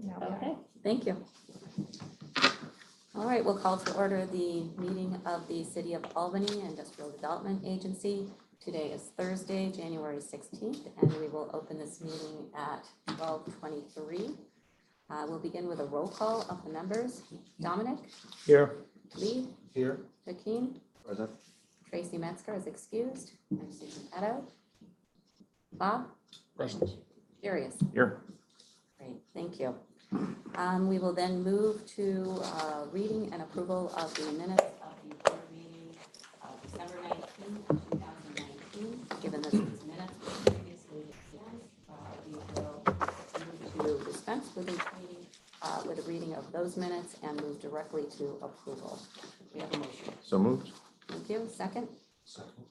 now we are. Okay, thank you. All right, we'll call to order the meeting of the City of Albany Industrial Development Agency. Today is Thursday, January 16th, and we will open this meeting at 12:23. We'll begin with a roll call of the members. Dominic? Here. Lee? Here. Joaquin? Present. Tracy Metzger is excused. And Susan Edo? Bob? Present. Darius? Here. Great, thank you. We will then move to reading and approval of the minutes of the board meeting of December 19th, 2019. Given that these minutes were previously discussed, we will move to dispense with the reading of those minutes and move directly to approval. We have a motion. So moved. Thank you. Second? Second.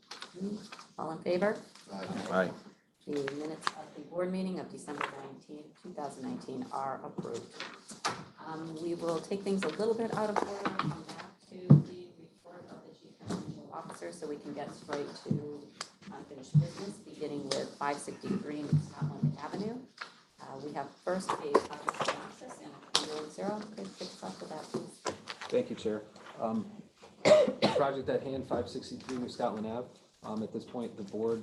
All in favor? Aye. The minutes of the board meeting of December 19th, 2019 are approved. We will take things a little bit out of order and come back to the report of the Chief Financial Officer so we can get straight to unfinished business, beginning with 563 Scotland Avenue. We have first a project analysis and Andrew and Sarah could kick us off with that, please. Thank you, Chair. Project at hand, 563 New Scotland Ave. At this point, the board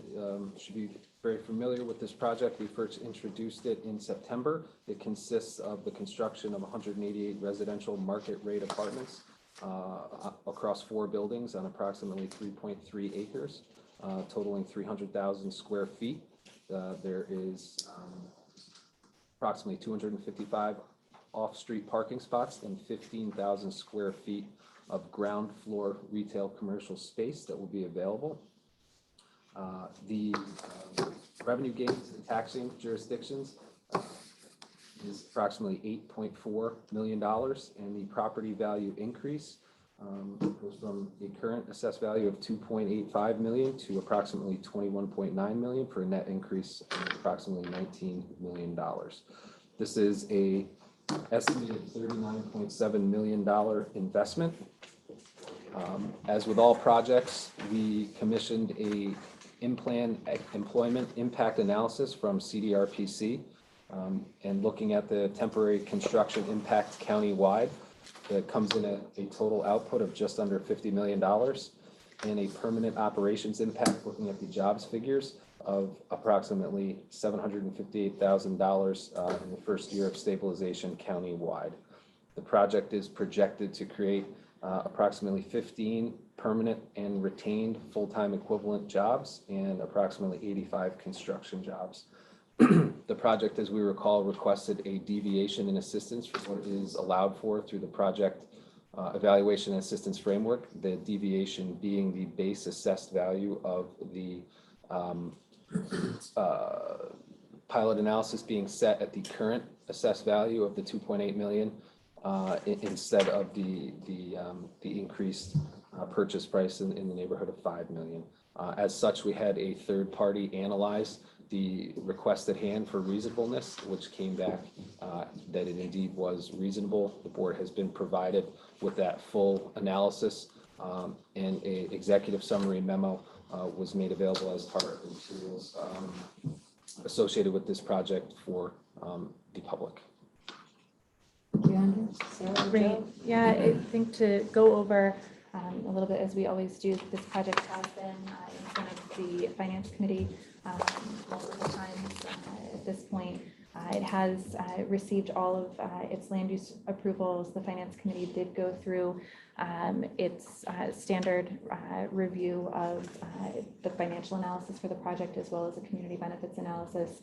should be very familiar with this project. We first introduced it in September. It consists of the construction of 188 residential market rate apartments across 4 buildings on approximately 3.3 acres, totaling 300,000 square feet. There is approximately 255 off-street parking spots and 15,000 square feet of ground floor retail commercial space that will be available. The revenue gains in taxing jurisdictions is approximately $8.4 million, and the property value increase goes from a current assessed value of $2.85 million to approximately $21.9 million for a net increase of approximately $19 million. This is a estimated $39.7 million investment. As with all projects, we commissioned a in-plan employment impact analysis from CDRPC, and looking at the temporary construction impact county-wide, that comes in at a total output of just under $50 million, and a permanent operations impact, looking at the jobs figures, of approximately $758,000 in the first year of stabilization county-wide. The project is projected to create approximately 15 permanent and retained full-time equivalent jobs and approximately 85 construction jobs. The project, as we recall, requested a deviation in assistance for what is allowed for through the project evaluation and assistance framework, the deviation being the base assessed value of the pilot analysis being set at the current assessed value of the 2.8 million instead of the increased purchase price in the neighborhood of 5 million. As such, we had a third party analyze the request at hand for reasonableness, which came back that it indeed was reasonable. The board has been provided with that full analysis, and a executive summary memo was made available as part of the materials associated with this project for the public. Thank you, Andrew. Sarah, Great. Joe? Yeah, I think to go over a little bit, as we always do, this project has been in front of the Finance Committee multiple times at this point. It has received all of its land use approvals. The Finance Committee did go through its standard review of the financial analysis for the project, as well as a community benefits analysis.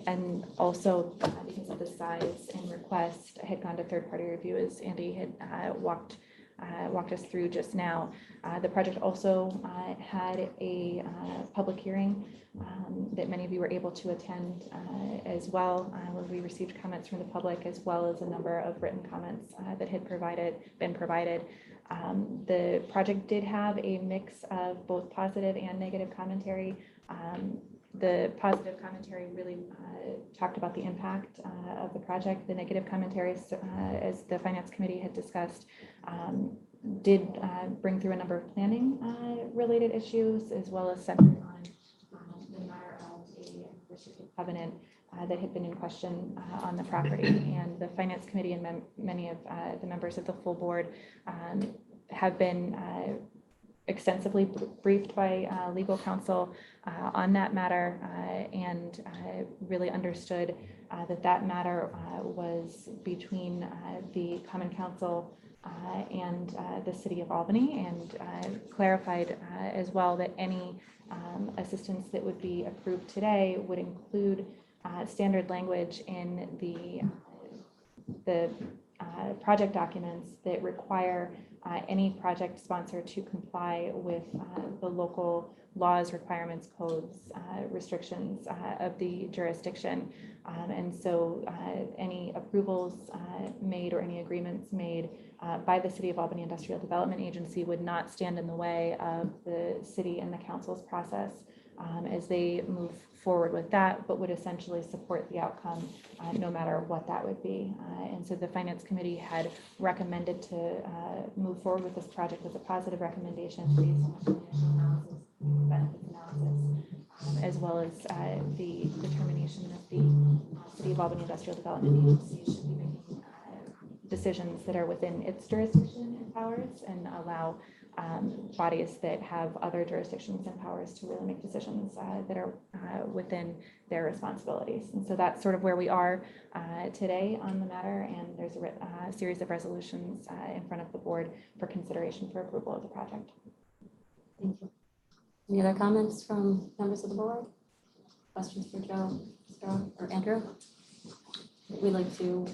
And also, because of the size and request, had gone to third-party review, as Andy had walked us through just now. The project also had a public hearing that many of you were able to attend as well, where we received comments from the public, as well as a number of written comments that had been provided. The project did have a mix of both positive and negative commentary. The positive commentary really talked about the impact of the project. The negative commentaries, as the Finance Committee had discussed, did bring through a number of planning related issues, as well as centered on the matter of a restricted covenant that had been in question on the property. And the Finance Committee and many of the members of the full board have been extensively briefed by legal counsel on that matter and really understood that matter was between the Common Council and the City of Albany, and clarified as well that any assistance that would be approved today would include standard language in the project documents that require any project sponsor to comply with the local laws, requirements, codes, restrictions of the jurisdiction. And so any approvals made or any agreements made by the City of Albany Industrial Development Agency would not stand in the way of the city and the council's process as they move forward with that, but would essentially support the outcome no matter what that would be. And so the Finance Committee had recommended to move forward with this project as a positive recommendation based on financial analysis, benefits analysis, as well as the determination that the City of Albany Industrial Development Agency should be making decisions that are within its jurisdiction and powers, and allow bodies that have other jurisdictions and powers to really make decisions that are within their responsibilities. And so that's sort of where we are today on the matter, and there's a series of resolutions in front of the board for consideration for approval of the project. Thank you. Any other comments from members of the board? Questions for Joe, Sarah, or Andrew? We'd like to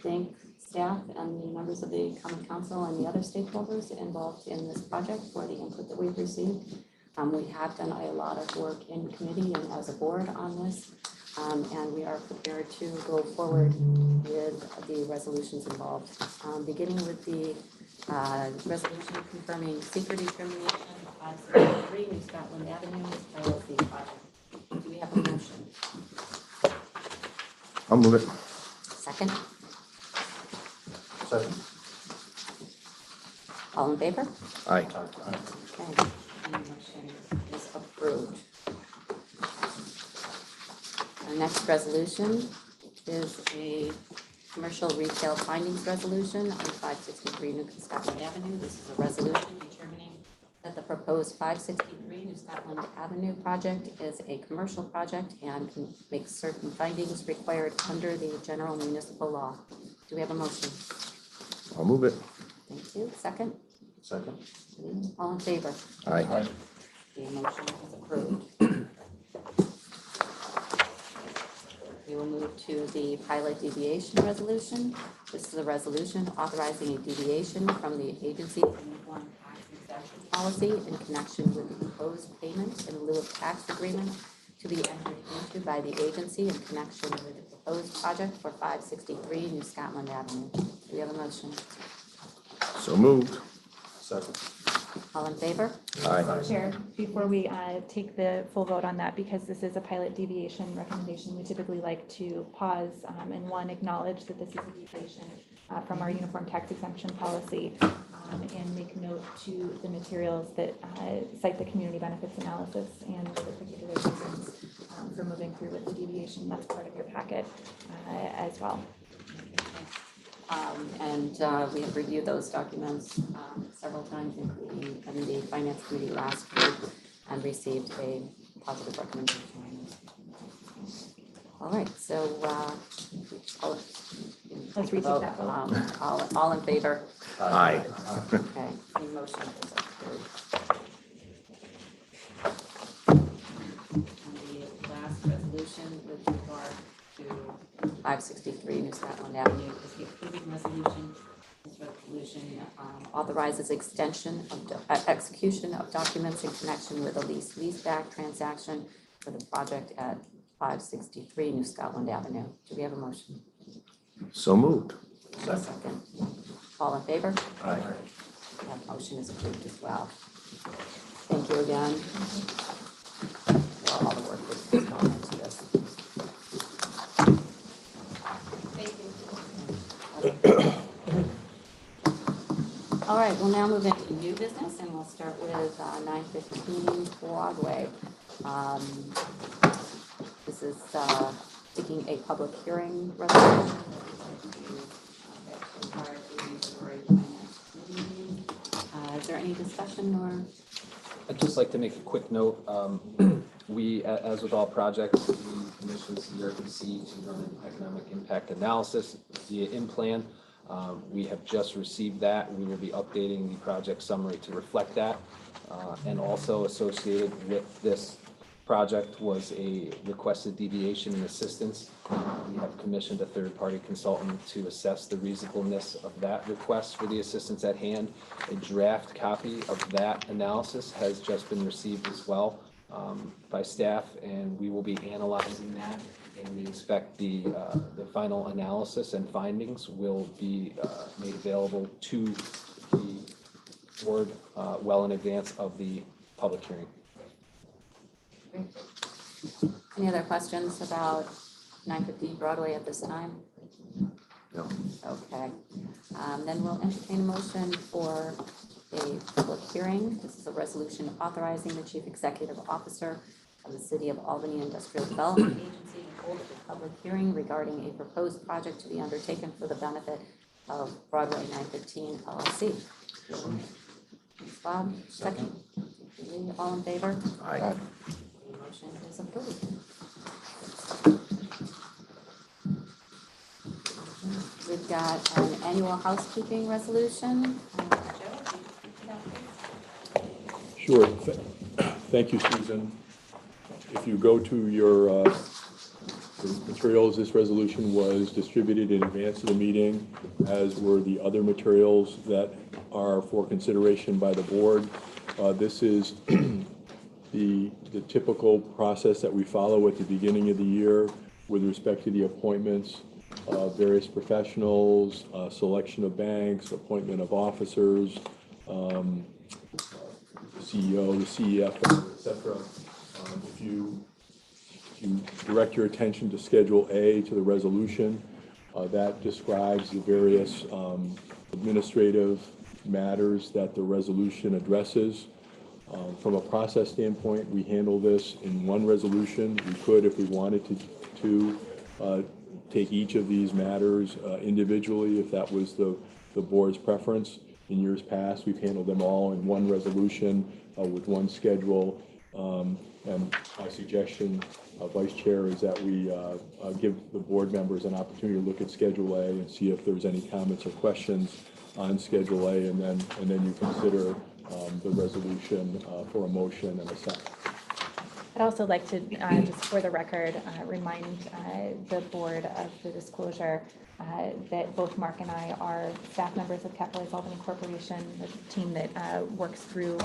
thank staff and the members of the Common Council and the other stakeholders involved in this project for the input that we've received. We have done a lot of work in committee and as a board on this, and we are prepared to go forward with the resolutions involved. Beginning with the resolution confirming secret determination of 573 New Scotland Avenue as part of the project. Do we have a motion? I'll move it. Second? Second. All in favor? Aye. Okay, and the motion is approved. Our next resolution is a commercial retail findings resolution on 563 New Scotland Avenue. This is a resolution determining that the proposed 563 New Scotland Avenue project is a commercial project and can make certain findings required under the general municipal law. Do we have a motion? I'll move it. Thank you. Second? Second. All in favor? Aye. The motion is approved. We will move to the pilot deviation resolution. This is a resolution authorizing a deviation from the agency's uniform tax exemption policy in connection with the proposed payment in lieu of tax agreement to be entered into by the agency in connection with the proposed project for 563 New Scotland Avenue. Do we have a motion? So moved. Second. All in favor? Aye. Chair, before we take the full vote on that, because this is a pilot deviation recommendation, we typically like to pause and acknowledge that this is a deviation from our uniform tax exemption policy, and make note to the materials that cite the community benefits analysis and the particular reasons for moving through with the deviation. That's part of your packet as well. We have reviewed those documents several times, including in the Finance Committee last week, and received a positive recommendation on this. All right, so Let's retake that vote. all in favor? Aye. Okay, the motion is approved. And the last resolution with regard to 563 New Scotland Avenue is the approving resolution. This resolution authorizes extension of execution of documents in connection with a leaseback transaction for the project at 563 New Scotland Avenue. Do we have a motion? So moved. Second. All in favor? Aye. That motion is approved as well. Thank you again for all the work that's gone into this. All right, we'll now move into new business, and we'll start with 915 Broadway. This is seeking a public hearing resolution. Is there any discussion or? I'd just like to make a quick note. We, as with all projects, we commissioned CRPC to run an economic impact analysis via InPlan. We have just received that. We will be updating the project summary to reflect that. And also associated with this project was a requested deviation in assistance. We have commissioned a third-party consultant to assess the reasonableness of that request for the assistance at hand. A draft copy of that analysis has just been received as well by staff, and we will be analyzing that. And we expect the final analysis and findings will be made available to the board well in advance of the public hearing. Great. Any other questions about 950 Broadway at this time? No. Okay. Then we'll entertain a motion for a public hearing. This is a resolution authorizing the chief executive officer of the City of Albany Industrial Development Agency to hold a public hearing regarding a proposed project to be undertaken for the benefit of Broadway 915 LLC. Thanks, Bob. Second. Lee, all in favor? Aye. The motion is approved. We've got an annual housekeeping resolution. Joe, can you read that, please? Sure. Thank you, Susan. If you go to your the materials, this resolution was distributed in advance of the meeting, as were the other materials that are for consideration by the board. This is the typical process that we follow at the beginning of the year with respect to the appointments of various professionals, selection of banks, appointment of officers, CEO, the CFO, et cetera. If you direct your attention to Schedule A to the resolution, that describes the various administrative matters that the resolution addresses. From a process standpoint, we handle this in one resolution. We could, if we wanted to take each of these matters individually, if that was the board's preference. In years past, we've handled them all in one resolution with one schedule. And my suggestion, Vice Chair, is that we give the board members an opportunity to look at Schedule A and see if there's any comments or questions on Schedule A, and then you consider the resolution for a motion and a second. I'd also like to, just for the record, remind the board of the disclosure that both Mark and I are staff members of Capitalize Albany Corporation, the team that works through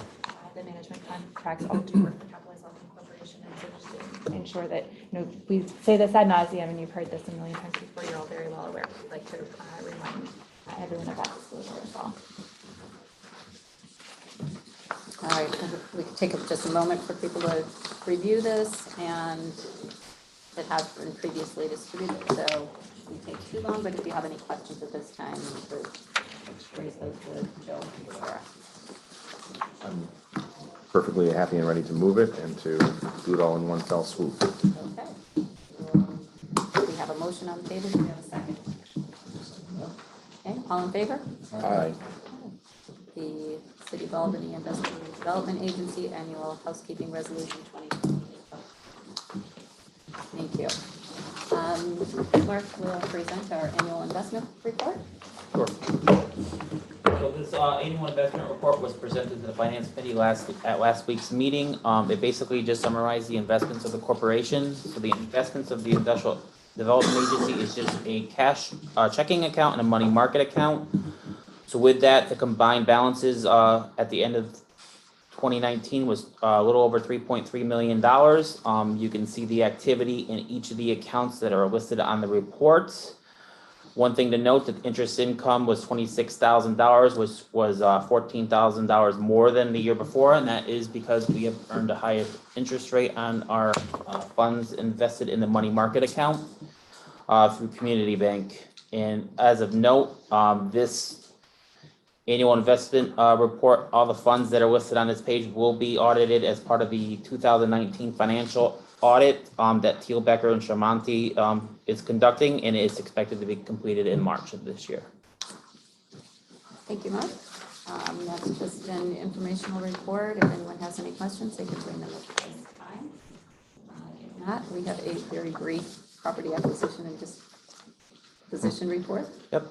the management contracts. All do work for Capitalize Albany Corporation, and so just to ensure that, we say this ad nauseum, and you've heard this a million times before, you're all very well aware. We'd like to remind everyone of that disclosure as well. All right, we can take just a moment for people to review this, and it has been previously distributed, so it won't take too long, but if you have any questions at this time, you could raise those to Joe and Sarah. I'm perfectly happy and ready to move it and to do it all in one fell swoop. Okay. We have a motion on the table. Do we have a second? Okay, all in favor? Aye. The City of Albany Industrial Development Agency Annual Housekeeping Resolution 2020. Thank you. Clerk will present our annual investment report. Sure. So this annual investment report was presented to the Finance Committee at last week's meeting. It basically just summarized the investments of the corporation. So the investments of the Industrial Development Agency is just a cash checking account and a money market account. So with that, the combined balances at the end of 2019 was a little over $3.3 million. You can see the activity in each of the accounts that are listed on the reports. One thing to note, that interest income was $26,000, which was $14,000 more than the year before, and that is because we have earned a higher interest rate on our funds invested in the money market account through Community Bank. And as of note, this annual investment report, all the funds that are listed on this page will be audited as part of the 2019 financial audit that Thiel Becker and Shamanti is conducting, and it's expected to be completed in March of this year. Thank you, Mark. That's just an informational report. If anyone has any questions, they can bring them up at this time. If not, we have a very brief property acquisition and disposition report. Yep.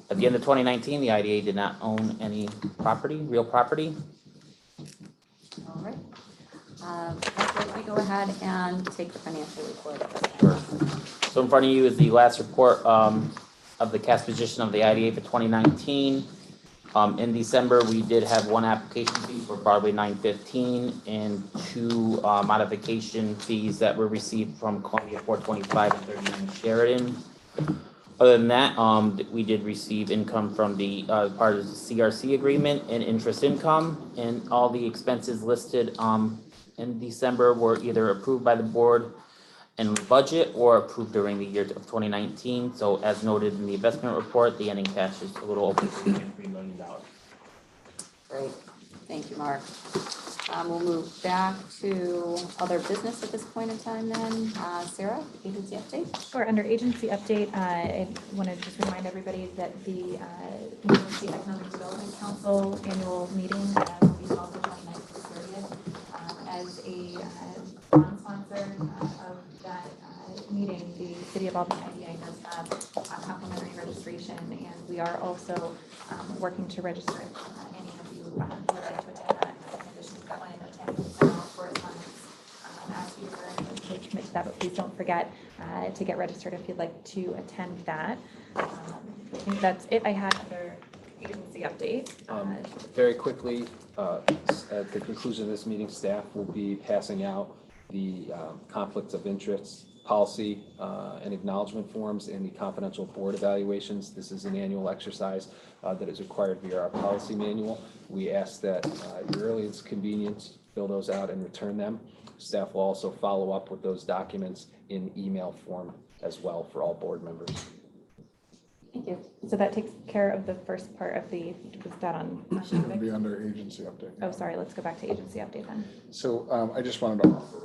At the end of 2019, the IDA did not own any property, real property. All right. Let me go ahead and take the financial report. So in front of you is the last report of the cash position of the IDA for 2019. In December, we did have one application fee for Broadway 915 and two modification fees that were received from Columbia 425 and 39 Sheridan. Other than that, we did receive income from the part of the CRC agreement and interest income, and all the expenses listed in December were either approved by the board in the budget or approved during the year of 2019. So as noted in the investment report, the ending cash is a little over $3.3 million. Great. Thank you, Mark. We'll move back to other business at this point in time then. Sarah, agency update? Sure, under agency update, I want to just remind everybody that the New York State Economic Development Council annual meeting will be held the 29th to 30th. As a sponsor of that meeting, the City of Albany IDA does have complimentary registration, and we are also working to register if any of you would like to attend that. Conditions that went into attendance correspondence. Ask you to commit to that, but please don't forget to get registered if you'd like to attend that. I think that's it I had under agency update. Very quickly, at the conclusion of this meeting, staff will be passing out the conflicts of interest policy and acknowledgement forms and the confidential board evaluations. This is an annual exercise that is required via our policy manual. We ask that at your earliest convenience, fill those out and return them. Staff will also follow up with those documents in email form as well for all board members. Thank you. So that takes care of the first part of the, was that on? It'll be under agency update. Oh, sorry, let's go back to agency update then. So I just wanted to offer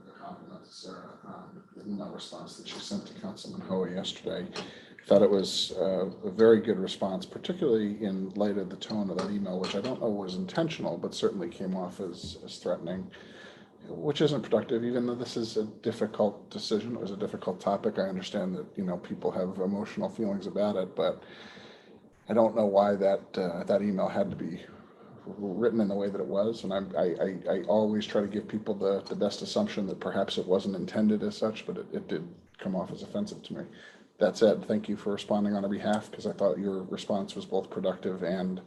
a compliment to Sarah in that response that she sent to Councilman Hoey yesterday. I thought it was a very good response, particularly in light of the tone of that email, which I don't know was intentional, but certainly came off as threatening, which isn't productive, even though this is a difficult decision. It was a difficult topic. I understand that, you know, people have emotional feelings about it, but I don't know why that email had to be written in the way that it was. And I always try to give people the best assumption that perhaps it wasn't intended as such, but it did come off as offensive to me. That said, thank you for responding on our behalf, because I thought your response was both productive and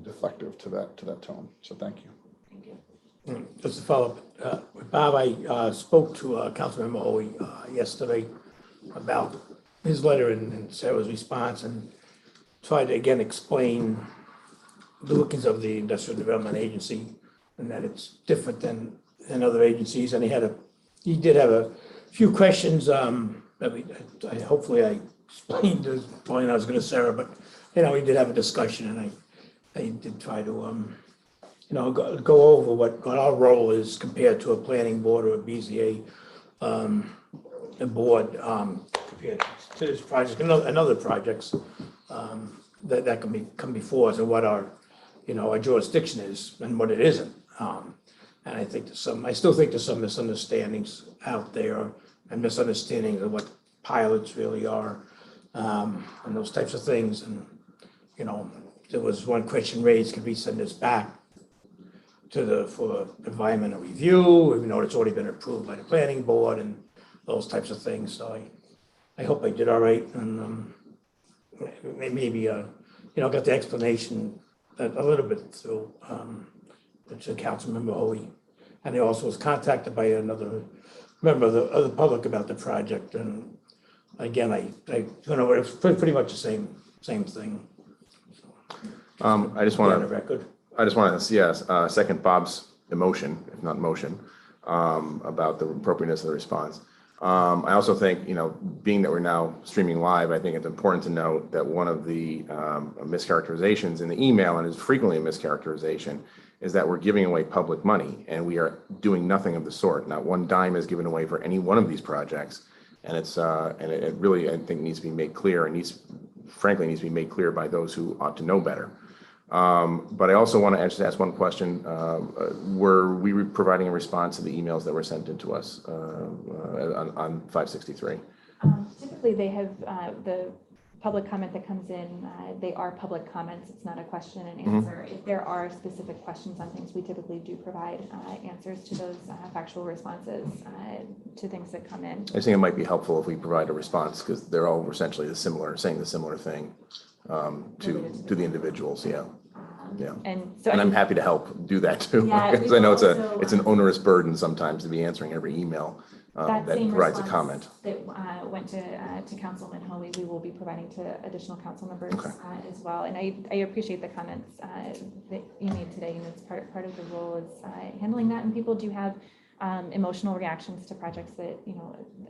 deflective to that tone. So thank you. Just to follow up, with Bob, I spoke to Councilmember Hoey yesterday about his letter and Sarah's response, and tried to again explain the workings of the Industrial Development Agency and that it's different than other agencies. And he did have a few questions that hopefully I explained the point I was going to Sarah, but you know, we did have a discussion, and I did try to go over what our role is compared to a planning board or a BZA board compared to this project and other projects that can come before us, and what our jurisdiction is and what it isn't. And I think I still think there's some misunderstandings out there and misunderstandings of what pilots really are and those types of things. And there was one question raised: could we send this back for environmental review, even though it's already been approved by the planning board and those types of things? So I hope I did all right, and maybe got the explanation a little bit through to Councilmember Hoey. And he also was contacted by another member of the public about the project, and again, I it was pretty much the same thing. I just want to second Bob's emotion, if not motion, about the appropriateness of the response. I also think, being that we're now streaming live, I think it's important to note that one of the mischaracterizations in the email, and is frequently a mischaracterization, is that we're giving away public money, and we are doing nothing of the sort. Not one dime is given away for any one of these projects. And it really, I think, needs to be made clear, and frankly, needs to be made clear by those who ought to know better. But I also want to just ask one question. Were we providing a response to the emails that were sent in to us on 563? Typically, they have the public comment that comes in, they are public comments. It's not a question and answer. If there are specific questions on things, we typically do provide answers to those factual responses to things that come in. I think it might be helpful if we provide a response, because they're all essentially saying the similar thing to the individuals. Yeah. Yeah. And so I'm happy to help do that too, Yeah, because I know also, it's an onerous burden sometimes to be answering every email that same provides a response comment. that went to Councilman Hoey, we will be providing to additional council members Okay. as well. And I appreciate the comments that you made today. And it's part of the role is handling that. And people do have emotional reactions to projects that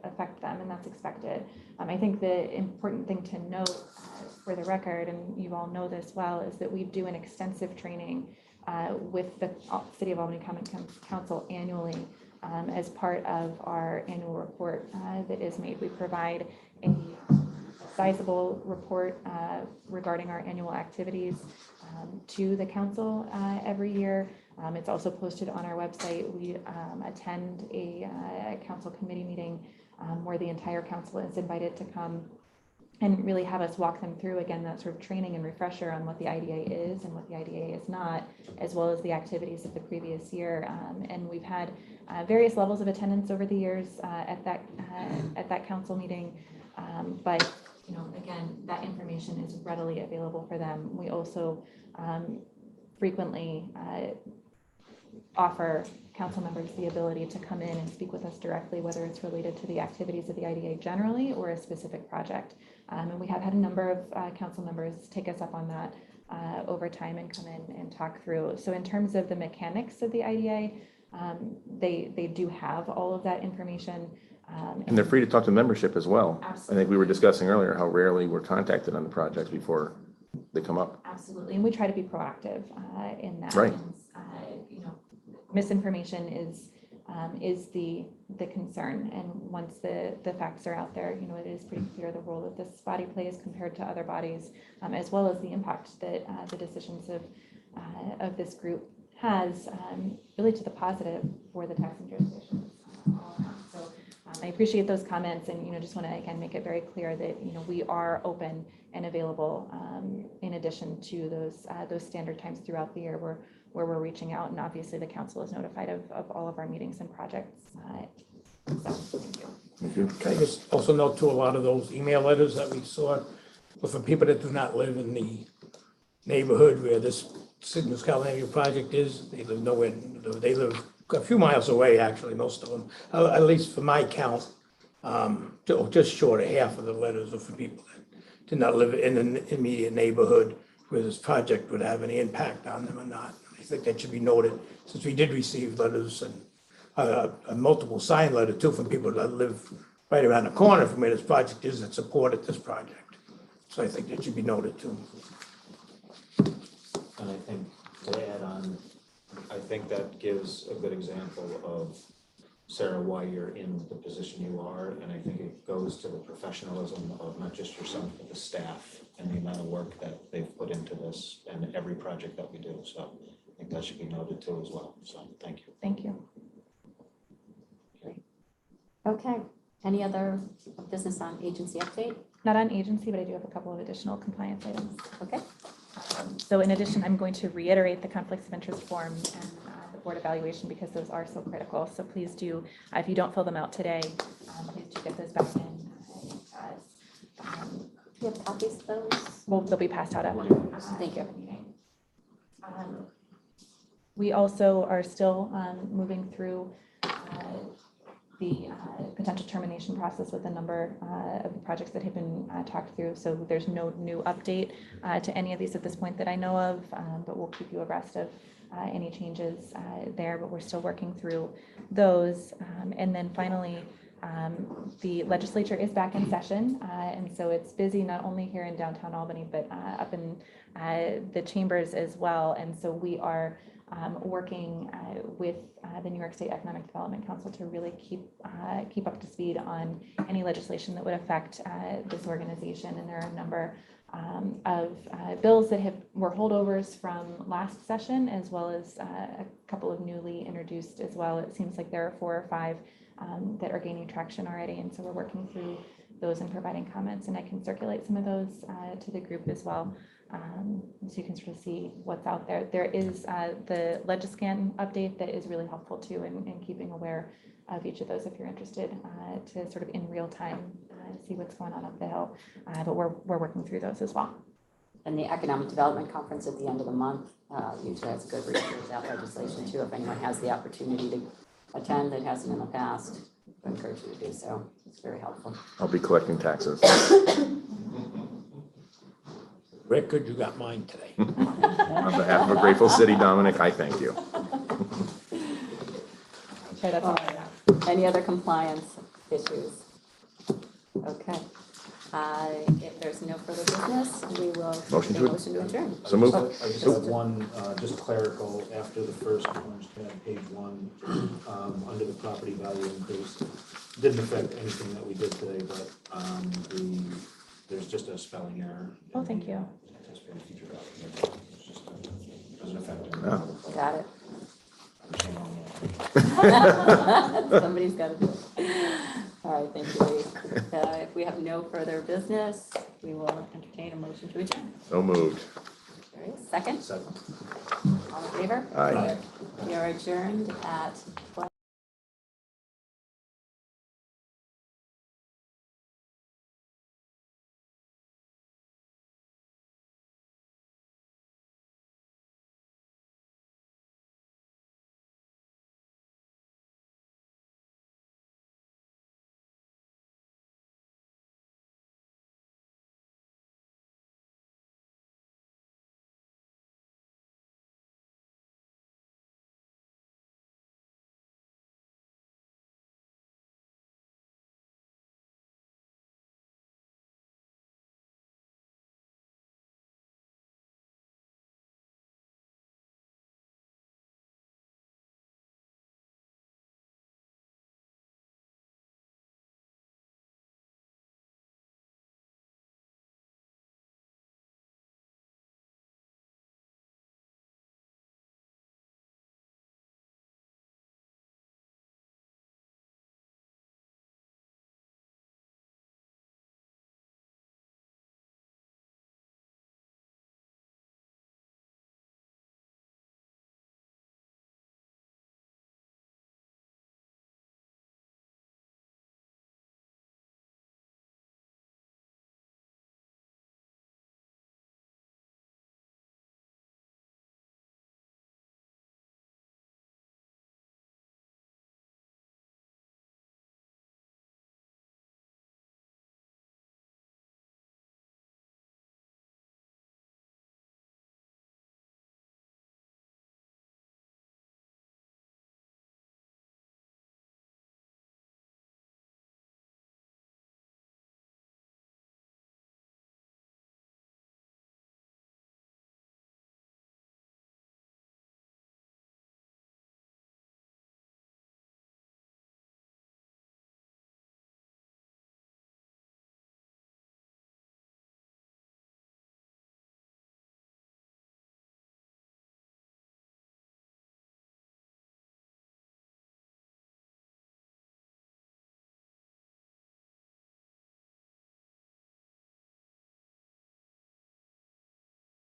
affect them, and that's expected. I think the important thing to note for the record, and you all know this well, is that we do an extensive training with the City of Albany Common Council annually as part of our annual report that is made. We provide a sizable report regarding our annual activities to the council every year. It's also posted on our website. We attend a council committee meeting where the entire council is invited to come and really have us walk them through, again, that sort of training and refresher on what the IDA is and what the IDA is not, as well as the activities of the previous year. And we've had various levels of attendance over the years at that council meeting. But again, that information is readily available for them. We also frequently offer council members the ability to come in and speak with us directly, whether it's related to the activities of the IDA generally or a specific project. And we have had a number of council members take us up on that over time and come in and talk through. So in terms of the mechanics of the IDA, they do have all of that information. And they're free to talk to membership as well. Absolutely. I think we were discussing earlier how rarely we're contacted on the projects before they come up. Absolutely, and we try to be proactive in that. Right. Misinformation is the concern, and once the facts are out there, it is pretty clear the role that this body plays compared to other bodies, as well as the impact that the decisions of this group has really to the positive for the taxing jurisdictions. So I appreciate those comments, and just want to again make it very clear that we are open and available in addition to those standard times throughout the year where we're reaching out, and obviously the council is notified of all of our meetings and projects. So, thank you. Thank you. Can I just also note too, a lot of those email letters that we saw were for people that do not live in the neighborhood where this Signal Scout Avenue project is. They live nowhere, they live a few miles away, actually, most of them. At least for my count, just short of half of the letters are for people that do not live in the immediate neighborhood where this project would have any impact on them or not. I think that should be noted, since we did receive letters and a multiple signed letter too from people that live right around the corner from where this project is that supported this project. So I think that should be noted too. And I think to add on, I think that gives a good example of, Sarah, why you're in the position you are. And I think it goes to the professionalism of not just yourself, but the staff and the amount of work that they've put into this and every project that we do. So I think that should be noted too as well. So thank you. Thank you. Okay, any other business on agency update? Not on agency, but I do have a couple of additional compliance items. Okay, So in addition, I'm going to reiterate the conflicts of interest form and the board evaluation because those are so critical. So please do, if you don't fill them out today, please do get those back in. do you have copies of those? Well, they'll be passed out after. Thank you. the meeting. We also are still moving through the potential termination process with a number of the projects that have been talked through. So there's no new update to any of these at this point that I know of, but we'll keep you abreast of any changes there, but we're still working through those. And then finally, the legislature is back in session, and so it's busy not only here in downtown Albany, but up in the chambers as well. And so we are working with the New York State Economic Development Council to really keep up to speed on any legislation that would affect this organization. And there are a number of bills that were holdovers from last session, as well as a couple of newly introduced as well. It seems like there are 4 or 5 that are gaining traction already, and so we're working through those and providing comments, and I can circulate some of those to the group as well, so you can sort of see what's out there. There is the Legiscan update that is really helpful too in keeping aware of each of those if you're interested to sort of in real time see what's going on up the hill, but we're working through those as well. And the Economic Development Conference at the end of the month usually has a good read through that legislation too. If anyone has the opportunity to attend that hasn't in the past, I encourage you to do so. It's very helpful. I'll be collecting taxes. Rick, good, you got mine today. On behalf of a grateful city, Dominic, I thank you. Sure, that's all I have. Any other compliance issues? Okay. If there's no further business, we will Motion take a to motion to adjourn. So moved. I just have one, just clerical, after the first orange tab, page 1, under the property value increase. Didn't affect anything that we did today, but there's just a spelling error. Oh, thank you. Anticipated future value. It's just, doesn't affect it. Oh. Got it. I'm saying all that. Somebody's got to do it. All right, thank you, Lee. If we have no further business, we will entertain a motion to adjourn. So moved. All right, second? Second. All in favor? Aye. We are adjourned at